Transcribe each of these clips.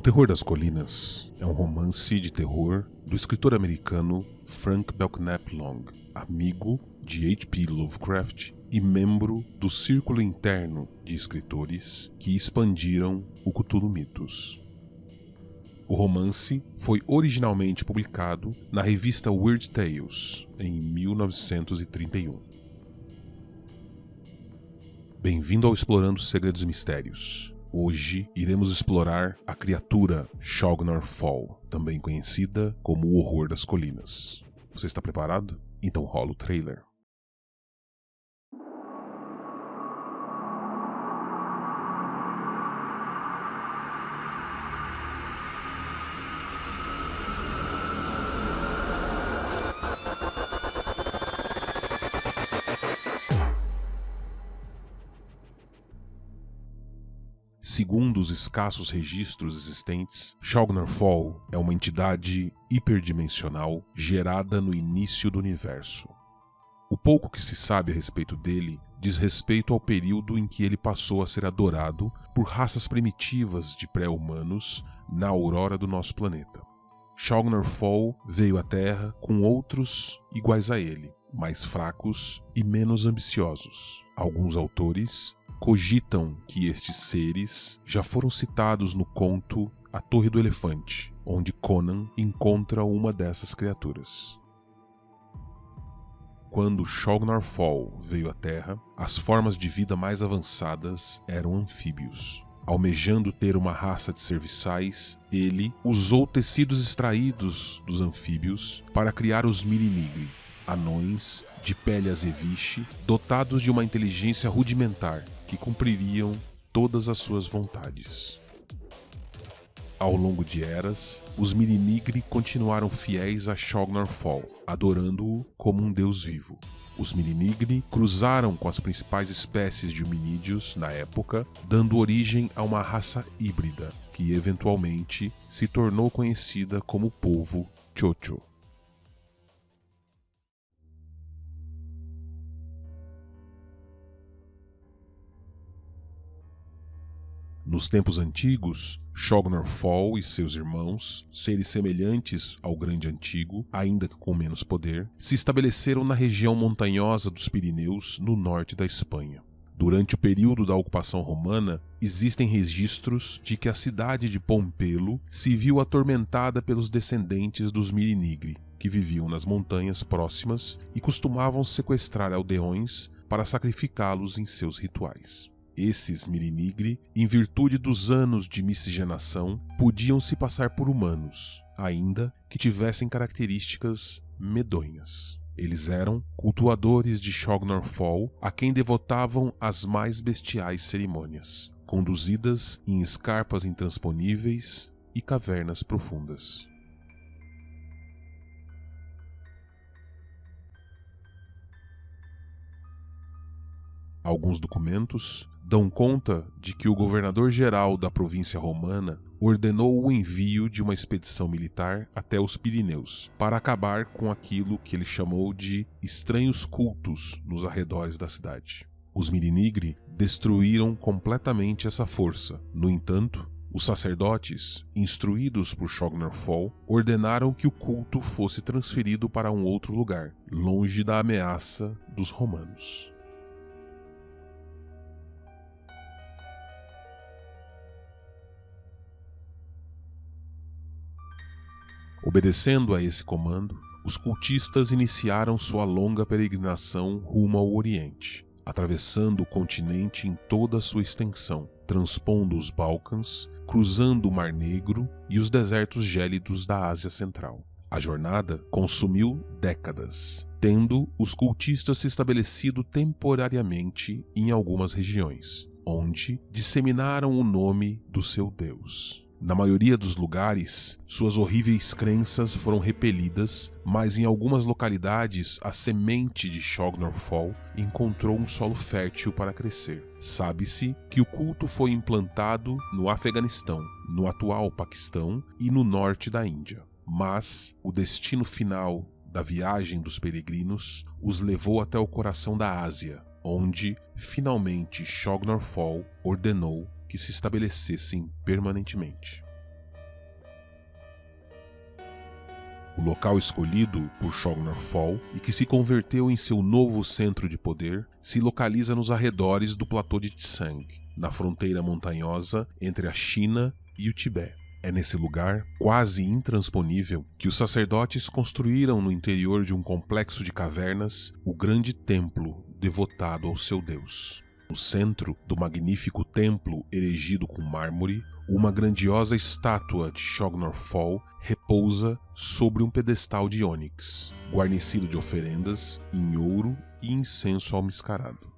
Terror das Colinas é um romance de terror do escritor americano Frank Belknap Long, amigo de H.P. Lovecraft e membro do círculo interno de escritores que expandiram o Cthulhu Mythos. O romance foi originalmente publicado na revista Weird Tales em 1931. Bem-vindo ao Explorando Segredos e Mistérios. Hoje iremos explorar a criatura Shognor Fall, também conhecida como o Horror das Colinas. Você está preparado? Então rola o trailer. Segundo os escassos registros existentes, Shognor Fall é uma entidade hiperdimensional gerada no início do universo. O pouco que se sabe a respeito dele diz respeito ao período em que ele passou a ser adorado por raças primitivas de pré-humanos na aurora do nosso planeta. Shognor Fall veio à Terra com outros iguais a ele, mais fracos e menos ambiciosos. Alguns autores cogitam que estes seres já foram citados no conto A Torre do Elefante, onde Conan encontra uma dessas criaturas. Quando Shognor Fall veio à Terra, as formas de vida mais avançadas eram anfíbios. Almejando ter uma raça de serviçais, ele usou tecidos extraídos dos anfíbios para criar os Mirinigri, anões de pele azeviche, dotados de uma inteligência rudimentar, que cumpririam todas as suas vontades. Ao longo de eras, os Mirinigri continuaram fiéis a Shognor Fall, adorando-o como um deus vivo. Os Mirinigri cruzaram com as principais espécies de hominídeos na época, dando origem a uma raça híbrida, que eventualmente se tornou conhecida como povo Chocho. Nos tempos antigos, Shognor Fall e seus irmãos, seres semelhantes ao Grande Antigo, ainda que com menos poder, se estabeleceram na região montanhosa dos Pirineus, no norte da Espanha. Durante o período da ocupação romana, existem registros de que a cidade de Pompelo se viu atormentada pelos descendentes dos Mirinigri, que viviam nas montanhas próximas e costumavam sequestrar aldeões para sacrificá-los em seus rituais. Esses Mirinigri, em virtude dos anos de miscigenação, podiam se passar por humanos, ainda que tivessem características medonhas. Eles eram cultuadores de Shognor Fall, a quem devotavam as mais bestiais cerimônias, conduzidas em escarpas intransponíveis e cavernas profundas. Alguns documentos dão conta de que o governador-geral da província romana ordenou o envio de uma expedição militar até os Pirineus para acabar com aquilo que ele chamou de estranhos cultos nos arredores da cidade. Os Mirinigri destruíram completamente essa força. No entanto, os sacerdotes, instruídos por Shognor Fall, ordenaram que o culto fosse transferido para um outro lugar, longe da ameaça dos romanos. Obedecendo a esse comando, os cultistas iniciaram sua longa peregrinação rumo ao Oriente, atravessando o continente em toda a sua extensão, transpondo os Balcãs, cruzando o Mar Negro e os desertos gélidos da Ásia Central. A jornada consumiu décadas, tendo os cultistas se estabelecido temporariamente em algumas regiões, onde disseminaram o nome do seu Deus. Na maioria dos lugares, suas horríveis crenças foram repelidas, mas em algumas localidades a semente de Shognor Fall encontrou um solo fértil para crescer. Sabe-se que o culto foi implantado no Afeganistão, no atual Paquistão e no norte da Índia. Mas o destino final da viagem dos peregrinos os levou até o coração da Ásia, onde, finalmente, Shognor Fall ordenou que se estabelecessem permanentemente. O local escolhido por Shognor Fall e que se converteu em seu novo centro de poder se localiza nos arredores do platô de Tsang, na fronteira montanhosa entre a China e o Tibete. É nesse lugar, quase intransponível, que os sacerdotes construíram no interior de um complexo de cavernas o grande templo devotado ao seu deus. No centro do magnífico templo erigido com mármore, uma grandiosa estátua de Shognor Fall repousa sobre um pedestal de ônix, guarnecido de oferendas em ouro e incenso almiscarado.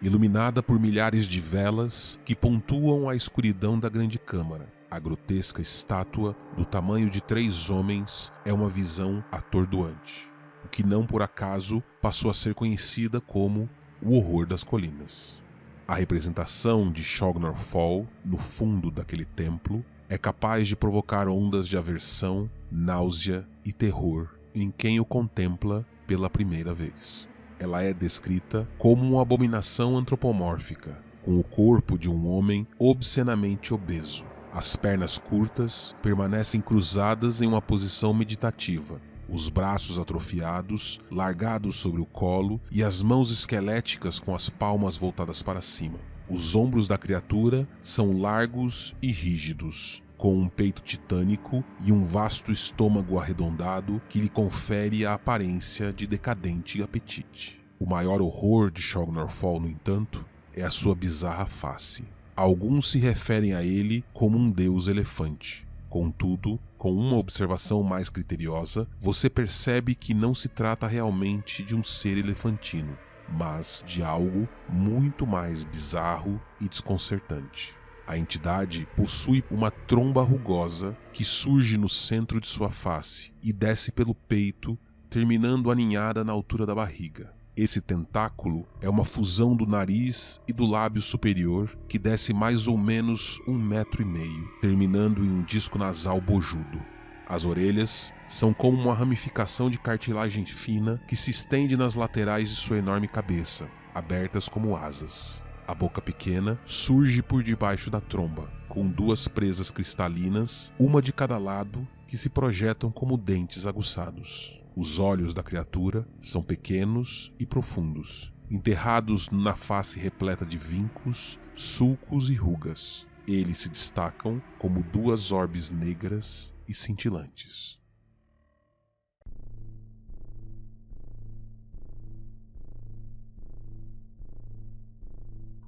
Iluminada por milhares de velas que pontuam a escuridão da grande câmara, a grotesca estátua, do tamanho de 3 homens, é uma visão atordoante, o que não por acaso passou a ser conhecida como o Horror das Colinas. A representação de Shognor Fall no fundo daquele templo é capaz de provocar ondas de aversão, náusea e terror em quem o contempla pela primeira vez. Ela é descrita como uma abominação antropomórfica, com o corpo de um homem obscenamente obeso. As pernas curtas permanecem cruzadas em uma posição meditativa, os braços atrofiados, largados sobre o colo e as mãos esqueléticas com as palmas voltadas para cima. Os ombros da criatura são largos e rígidos, com um peito titânico e um vasto estômago arredondado que lhe confere a aparência de decadente apetite. O maior horror de Shognor Fall, no entanto, é a sua bizarra face. Alguns se referem a ele como um deus elefante. Contudo, com uma observação mais criteriosa, você percebe que não se trata realmente de um ser elefantino, mas de algo muito mais bizarro e desconcertante. A entidade possui uma tromba rugosa que surge no centro de sua face e desce pelo peito, terminando aninhada na altura da barriga. Esse tentáculo é uma fusão do nariz e do lábio superior que desce mais ou menos 1,5 metros, terminando em um disco nasal bojudo. As orelhas são como uma ramificação de cartilagem fina que se estende nas laterais de sua enorme cabeça, abertas como asas. A boca pequena surge por debaixo da tromba, com 2 presas cristalinas, uma de cada lado, que se projetam como dentes aguçados. Os olhos da criatura são pequenos e profundos, enterrados na face repleta de vincos, sulcos e rugas. Eles se destacam como 2 orbes negras e cintilantes.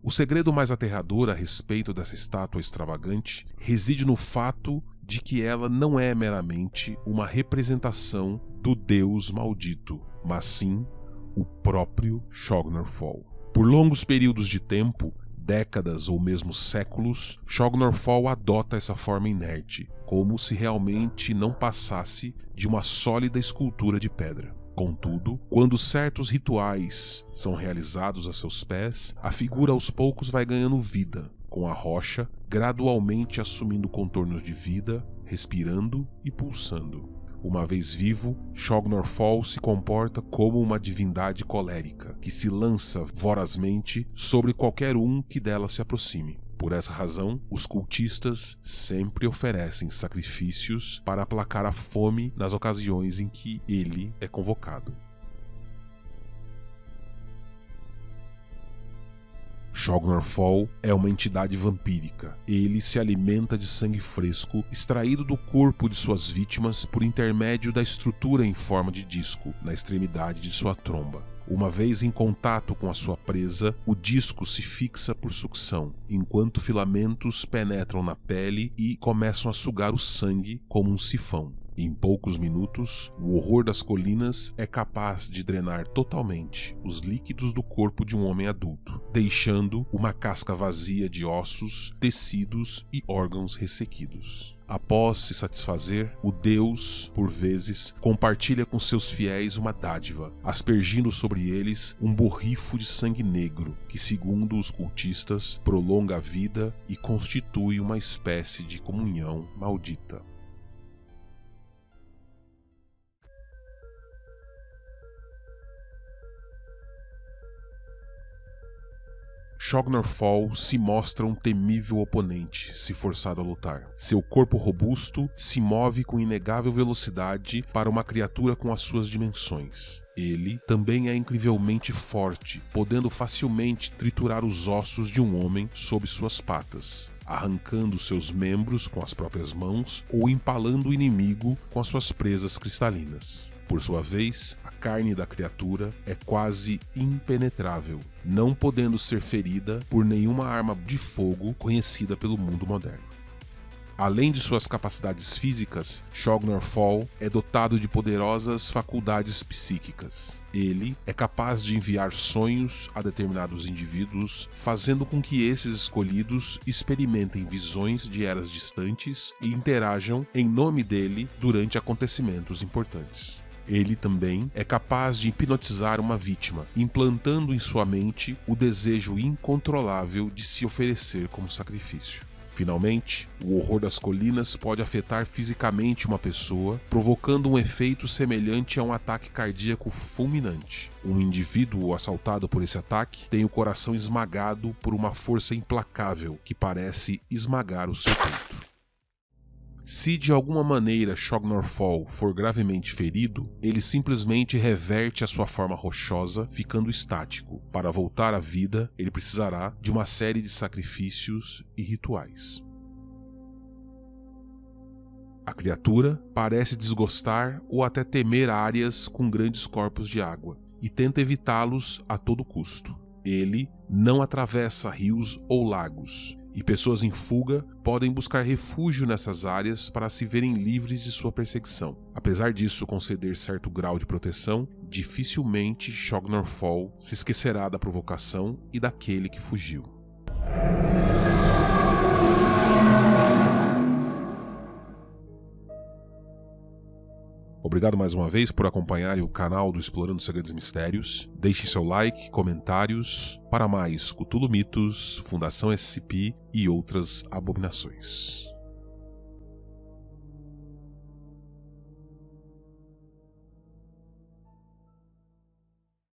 O segredo mais aterrador a respeito dessa estátua extravagante reside no fato de que ela não é meramente uma representação do deus maldito, mas sim o próprio Shognor Fall. Por longos períodos de tempo, décadas ou mesmo séculos, Shognor Fall adota essa forma inerte, como se realmente não passasse de uma sólida escultura de pedra. Contudo, quando certos rituais são realizados a seus pés, a figura aos poucos vai ganhando vida, com a rocha gradualmente assumindo contornos de vida, respirando e pulsando. Uma vez vivo, Shognor Fall se comporta como uma divindade colérica, que se lança vorazmente sobre qualquer um que dela se aproxime. Por essa razão, os cultistas sempre oferecem sacrifícios para aplacar a fome nas ocasiões em que ele é convocado. Shognor Fall é uma entidade vampírica. Ele se alimenta de sangue fresco extraído do corpo de suas vítimas por intermédio da estrutura em forma de disco na extremidade de sua tromba. Uma vez em contato com a sua presa, o disco se fixa por sucção, enquanto filamentos penetram na pele e começam a sugar o sangue como um sifão. Em poucos minutos, o Horror das Colinas é capaz de drenar totalmente os líquidos do corpo de um homem adulto, deixando uma casca vazia de ossos, tecidos e órgãos ressequidos. Após se satisfazer, o Deus, por vezes, compartilha com seus fiéis uma dádiva, aspergindo sobre eles um borrifo de sangue negro, que, segundo os cultistas, prolonga a vida e constitui uma espécie de comunhão maldita. Shognarfall se mostra um temível oponente se forçado a lutar. Seu corpo robusto se move com inegável velocidade para uma criatura com as suas dimensões. Ele também é incrivelmente forte, podendo facilmente triturar os ossos de um homem sob suas patas, arrancando seus membros com as próprias mãos ou empalando o inimigo com as suas presas cristalinas. Por sua vez, a carne da criatura é quase impenetrável, não podendo ser ferida por nenhuma arma de fogo conhecida pelo mundo moderno. Além de suas capacidades físicas, Shognarfall é dotado de poderosas faculdades psíquicas. Ele é capaz de enviar sonhos a determinados indivíduos, fazendo com que esses escolhidos experimentem visões de eras distantes e interajam em nome dele durante acontecimentos importantes. Ele também é capaz de hipnotizar uma vítima, implantando em sua mente o desejo incontrolável de se oferecer como sacrifício. Finalmente, o horror das colinas pode afetar fisicamente uma pessoa, provocando um efeito semelhante a um ataque cardíaco fulminante. Um indivíduo assaltado por esse ataque tem o coração esmagado por uma força implacável que parece esmagar o seu peito. Se de alguma maneira Shognarfall for gravemente ferido, ele simplesmente reverte a sua forma rochosa, ficando estático. Para voltar à vida, ele precisará de uma série de sacrifícios e rituais. A criatura parece desgostar ou até temer áreas com grandes corpos de água, e tenta evitá-los a todo custo. Ele não atravessa rios ou lagos, e pessoas em fuga podem buscar refúgio nessas áreas para se verem livres de sua perseguição. Apesar disso conceder certo grau de proteção, dificilmente Shognarfall se esquecerá da provocação e daquele que fugiu. Obrigado mais uma vez por acompanharem o canal do Explorando Segredos e Mistérios. Deixe seu like, comentários. Para mais Cthulhu Mitos, Fundação SCP e outras abominações.